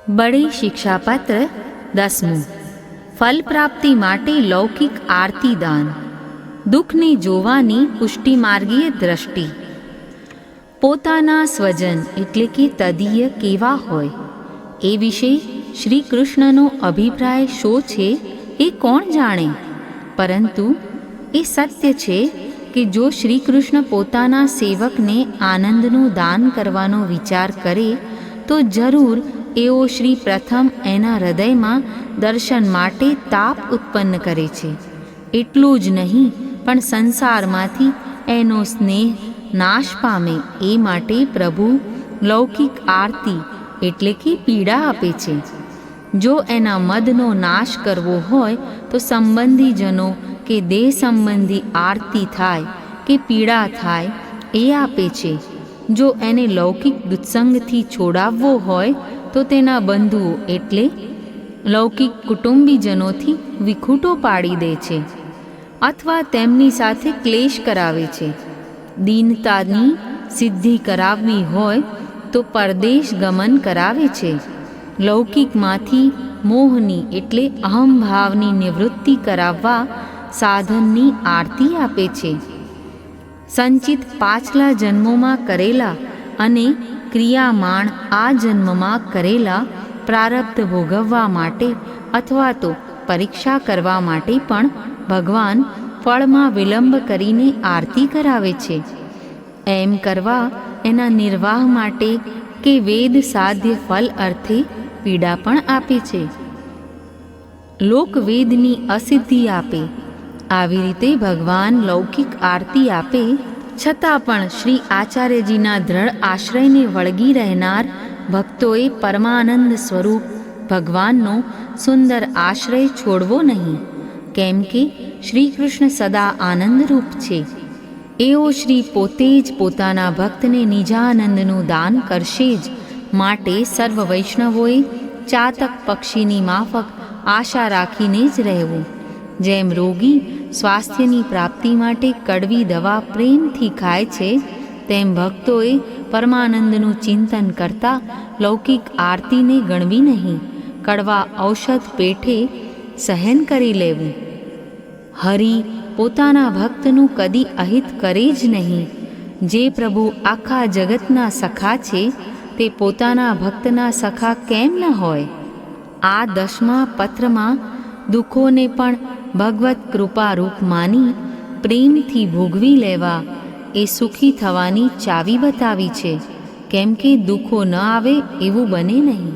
બડી શિક્ષાપત્ર 10મું. ફલ પ્રાપ્તિ માટે લૌકિક આરતી દાન. દુઃખને જોવાની પુષ્ટિમાર્ગીય દ્રષ્ટિ. પોતાના સ્વજન એટલે કે તદીય કેવા હોય એ વિશે શ્રી કૃષ્ણનો અભિપ્રાય શો છે એ કોણ જાણે, પરંતુ એ સત્ય છે કે જો શ્રી કૃષ્ણ પોતાના સેવકને આનંદનું દાન કરવાનો વિચાર કરે તો જરૂર એઓ શ્રી પ્રથમ એના હૃદયમાં દર્શન માટે તાપ ઉત્પન્ન કરે છે. એટલું જ નહીં પણ સંસારમાંથી એનો સ્નેહ નાશ પામે એ માટે પ્રભુ લૌકિક આરતી એટલે કે પીડા આપે છે. જો એના મદનો નાશ કરવો હોય તો સંબંધીજનો કે દેહ સંબંધી આરતી થાય કે પીડા થાય એ આપે છે. જો એને લૌકિક દુત્સંગથી છોડાવવો હોય તો તેના બંધુઓ એટલે લૌકિક કુટુંબીજનોથી વિખૂટો પાડી દે છે અથવા તેમની સાથે ક્લેશ કરાવે છે. દીનતાની સિદ્ધિ કરાવવી હોય તો પરદેશ ગમન કરાવે છે. લૌકિકમાંથી મોહની એટલે અહંભાવની નિવૃત્તિ કરાવવા સાધનની આરતી આપે છે. સંચિત પાછલા જન્મોમાં કરેલા અને ક્રિયામાણ આ જન્મમાં કરેલા પ્રારબ્ધ ભોગવવા માટે અથવા તો પરીક્ષા કરવા માટે પણ ભગવાન ફળમાં વિલંબ કરીને આરતી કરાવે છે. એમ કરવા એના નિર્વાહ માટે કે વેદ સાધ્ય ફલ અર્થે પીડા પણ આપે છે. લોકવેદની અસિદ્ધિ આપે. આવી રીતે ભગવાન લૌકિક આરતી આપે છતાં પણ શ્રી આચાર્યજીના દ્રઢ આશ્રયને વળગી રહેનાર ભક્તોએ પરમાનંદ સ્વરૂપ ભગવાનનો સુંદર આશ્રય છોડવો નહીં, કેમ કે શ્રી કૃષ્ણ સદા આનંદરૂપ છે. એઓ શ્રી પોતે જ પોતાના ભક્તને નિજાનંદનું દાન કરશે જ માટે સર્વ વૈષ્ણવોએ ચાતક પક્ષીની માફક આશા રાખીને જ રહેવું. જેમ રોગી સ્વાસ્થ્યની પ્રાપ્તિ માટે કડવી દવા પ્રેમથી ખાય છે, તેમ ભક્તોએ પરમાનંદનું ચિંતન કરતા લૌકિક આરતીને ગણવી નહીં, કડવા ઔષધ પેઠે સહન કરી લેવું. હરિ પોતાના ભક્તનું કદી અહિત કરે જ નહીં. જે પ્રભુ આખા જગતના સખા છે તે પોતાના ભક્તના સખા કેમ ન હોય? આ 10મા પત્રમાં દુઃખોને પણ ભગવત કૃપારૂપ માની પ્રેમથી ભોગવી લેવા એ સુખી થવાની ચાવી બતાવી છે, કેમ કે દુઃખો ન આવે એવું બને નહીં.